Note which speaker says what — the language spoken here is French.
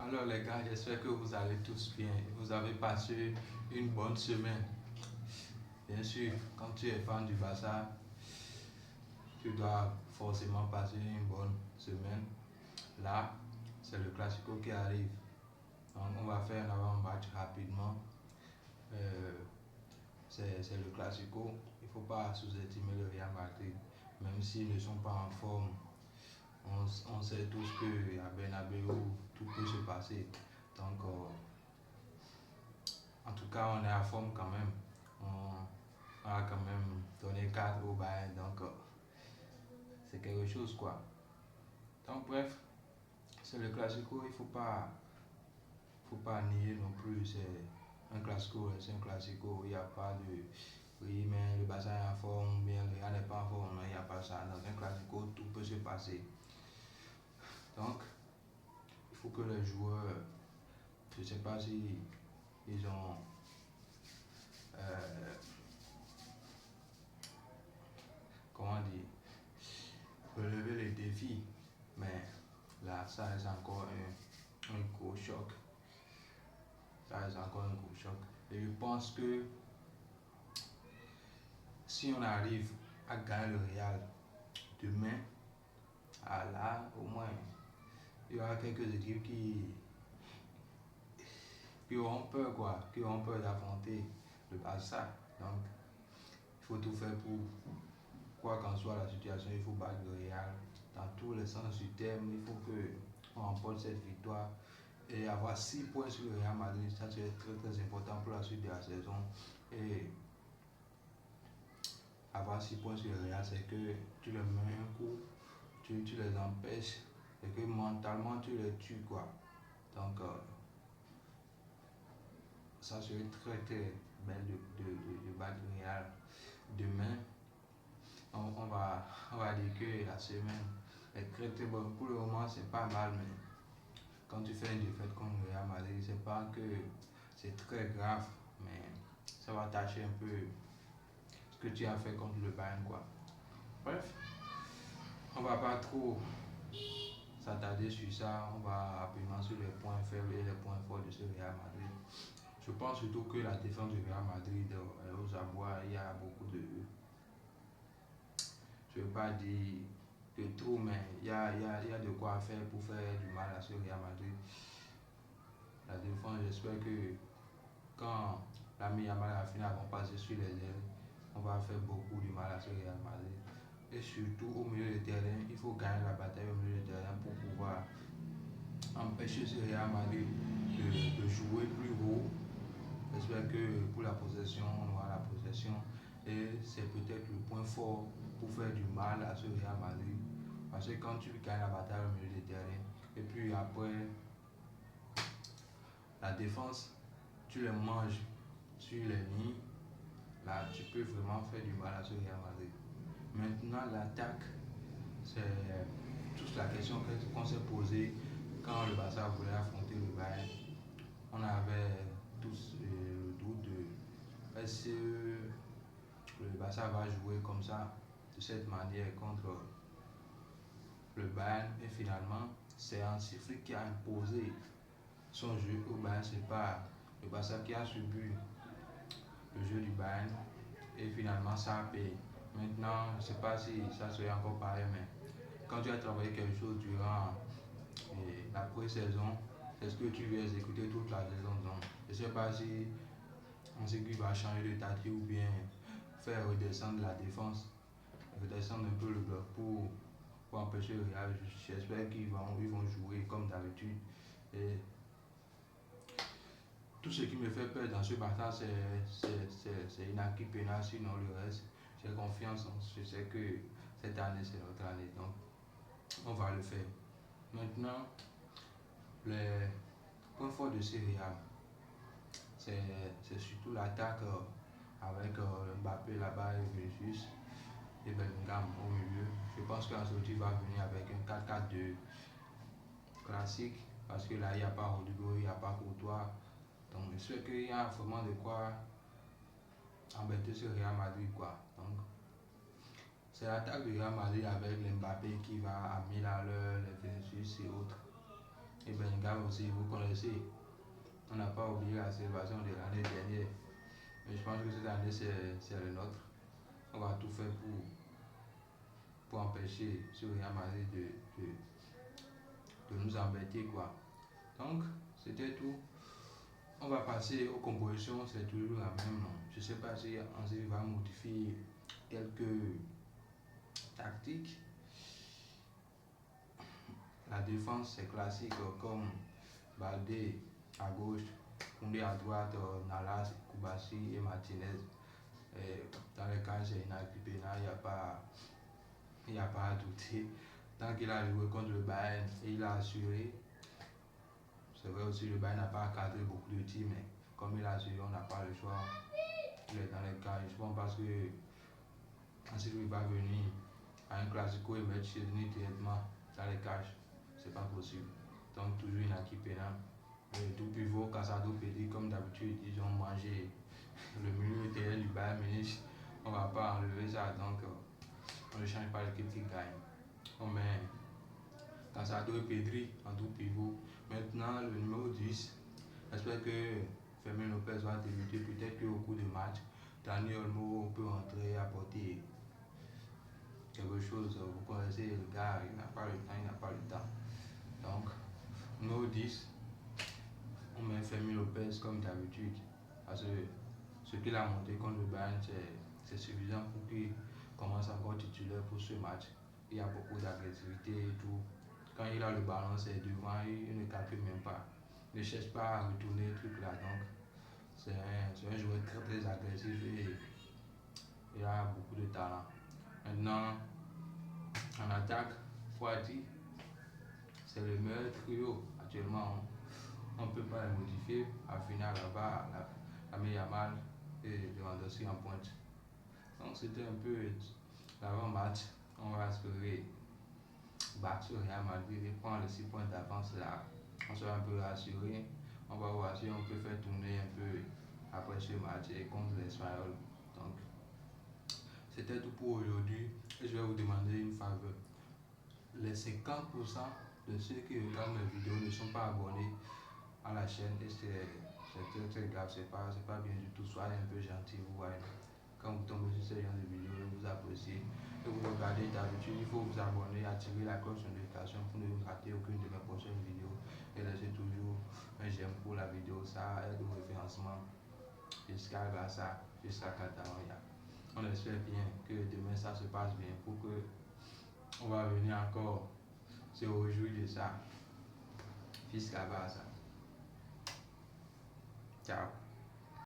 Speaker 1: Alors les gars, j'espère que vous allez tous bien. Vous avez passé une bonne semaine. Bien sûr, quand tu es fan du Barça, tu dois forcément passer une bonne semaine. Là, c'est le Classico qui arrive. Donc on va faire un avant-match rapidement. Euh, c'est le Classico. Il ne faut pas sous-estimer le Real Madrid. Même s'ils ne sont pas en forme, on sait tous qu'à Bernabeu, tout peut se passer. Donc, en tout cas, on est à forme quand même. On a quand même donné 4 au Bayern, donc c'est quelque chose quoi. Donc, bref, c'est le Classico, il faut pas nier non plus. C'est un Classico, c'est un Classico. Il n'y a pas de. Oui, mais le Barça est en forme, bien le Real n'est pas en forme. Non, il n'y a pas ça. Dans un Classico, tout peut se passer. Donc, il faut que les joueurs, je ne sais pas si ils ont. euh, comment dire, relever les défis. Mais là, ça reste encore un gros choc. Ça reste encore un gros choc. Et je pense que si on arrive à gagner le Real demain, là, au moins, il y aura quelques équipes qui auront peur, quoi, qui auront peur d'affronter le Barça. Donc, il faut tout faire pour, quoi qu'en soit la situation, il faut battre le Real dans tous les sens du terme. Il faut qu'on remporte cette victoire et avoir 6 points sur le Real Madrid. Ça, c'est très très important pour la suite de la saison. Et avoir 6 points sur le Real, c'est que tu les mets un coup, tu les empêches et que mentalement tu les tues, quoi. Donc, ça serait très très belle de battre le Real. Demain, on va dire que la semaine est très très bonne. Pour le moment, c'est pas mal, mais quand tu fais une défaite contre le Real Madrid, c'est pas que c'est très grave, mais ça va tâcher un peu ce que tu as fait contre le Bayern, quoi. Bref, on va pas trop s'attarder sur ça, on va rapidement sur les points faibles et les points forts de ce Real Madrid. Je pense surtout que la défense du Real Madrid est aux abois. Il y a beaucoup de. Je ne veux pas dire que trop, mais il y a de quoi faire pour faire du mal à ce Real Madrid. La défense, j'espère que quand l'ami Yamal a fini à passer sur les ailes, on va faire beaucoup de mal à ce Real Madrid. Et surtout au milieu du terrain, il faut gagner la bataille au milieu du terrain pour pouvoir empêcher ce Real Madrid de jouer plus haut. J'espère que pour la possession, on aura la possession. Et c'est peut-être le point fort pour faire du mal à ce Real Madrid. Parce que quand tu gagnes la bataille au milieu du terrain, et puis après, la défense, tu les manges sur les lignes, là tu peux vraiment faire du mal à ce Real Madrid. Maintenant, l'attaque, c'est toute la question qu'on s'est posée quand le Barça voulait affronter le Bayern. On avait tous le doute de est-ce que le Barça va jouer comme ça, de cette manière contre le Bayern. Et finalement, c'est Hansi Flick qui a imposé son jeu au Bayern. C'est pas le Barça qui a subi le jeu du Bayern. Et finalement, ça a payé. Maintenant, je ne sais pas si ça serait encore pareil, mais quand tu as travaillé quelque chose durant la pré-saison, est-ce que tu veux exécuter toute la saison? Non. Je ne sais pas si on sait qu'il va changer de tactique ou bien faire redescendre la défense, redescendre un peu le bloc pour empêcher le Real. J'espère qu'ils vont jouer comme d'habitude. Et tout ce qui me fait peur dans ce bataille, c'est Inaki Pena, sinon le reste, j'ai confiance. Je sais que cette année, c'est notre année. Donc, on va le faire. Maintenant, les points forts de ce Real, c'est surtout l'attaque avec Mbappé là-bas et Vinicius et Bellingham au milieu. Je pense qu'Ancelotti va venir avec un 4-4-2 classique parce que là, il n'y a pas Rodrigo, il n'y a pas Courtois. Donc, je sais qu'il y a vraiment de quoi embêter ce Real Madrid, quoi. Donc, c'est l'attaque du Real Madrid avec Mbappé qui va amener à l'heure, les Vinicius et autres. Et Bellingham Sénégal aussi, vous connaissez. On n'a pas oublié la célébration de l'année dernière. Mais je pense que cette année, c'est le nôtre. On va tout faire pour empêcher ce Real Madrid de nous embêter, quoi. Donc, c'était tout. On va passer aux compositions, c'est toujours la même. Non? Je ne sais pas si Hansi va modifier quelques tactiques. La défense, c'est classique comme Baldé à gauche, Koundé à droite, Nalas, Koubachi et Martinez. Et dans le cas, c'est Inaki Pena, il n'y a pas à douter. Tant qu'il a joué contre le Bayern et il a assuré, c'est vrai aussi le Bayern n'a pas cadré beaucoup de tirs, mais comme il a assuré, on n'a pas le choix. Il est dans le cas, je pense parce que ensuite il va venir à un classico et mettre Chesney directement dans les cages. C'est pas possible. Donc toujours Inaki Pena. Tout pivot, Casado, Pedri, comme d'habitude, ils ont mangé le milieu de terrain du Bayern Munich. On ne va pas enlever ça, donc on ne change pas l'équipe qui gagne. On met Casado et Pedri en tout pivot. Maintenant, le numéro 10, j'espère que Fermin Lopez va débuter. Peut-être qu'au cours du match, Dani Olmo peut entrer et apporter quelque chose. Vous connaissez le gars, il n'a pas le temps, il n'a pas le temps. Donc, numéro 10, on met Fermin Lopez comme d'habitude. Parce que ce qu'il a monté contre le Bayern, c'est suffisant pour qu'il commence encore titulaire pour ce match. Il y a beaucoup d'agressivité et tout. Quand il a le ballon, c'est devant, il ne calcule même pas. Il ne cherche pas à retourner le truc là. Donc, c'est un joueur très très agressif et il a beaucoup de talent. Maintenant, en attaque, Fouati, c'est le meilleur trio actuellement. On ne peut pas le modifier. À finale, là-bas, la meilleure mal et Lewandowski en pointe. Donc, c'était un peu l'avant-match. On va espérer battre le Real Madrid et prendre les 6 points d'avance là. On sera un peu rassuré. On va voir si on peut faire tourner un peu après ce match et contre l'Espagnol. Donc, c'était tout pour aujourd'hui. Et je vais vous demander une faveur. Les 50% de ceux qui regardent mes vidéos ne sont pas abonnés à la chaîne et c'est très très grave, c'est pas bien du tout. Soyez un peu gentil, vous voyez. Quand vous tombez sur ce genre de vidéos, vous appréciez et vous regardez d'habitude, il faut vous abonner, activer la cloche de notification pour ne rater aucune de mes prochaines vidéos et laissez toujours un j'aime pour la vidéo, ça aide au référencement jusqu'à Barça, jusqu'à Catalogne. On espère bien que demain ça se passe bien pour que on va venir encore se réjouir de ça jusqu'à Barça. Ciao.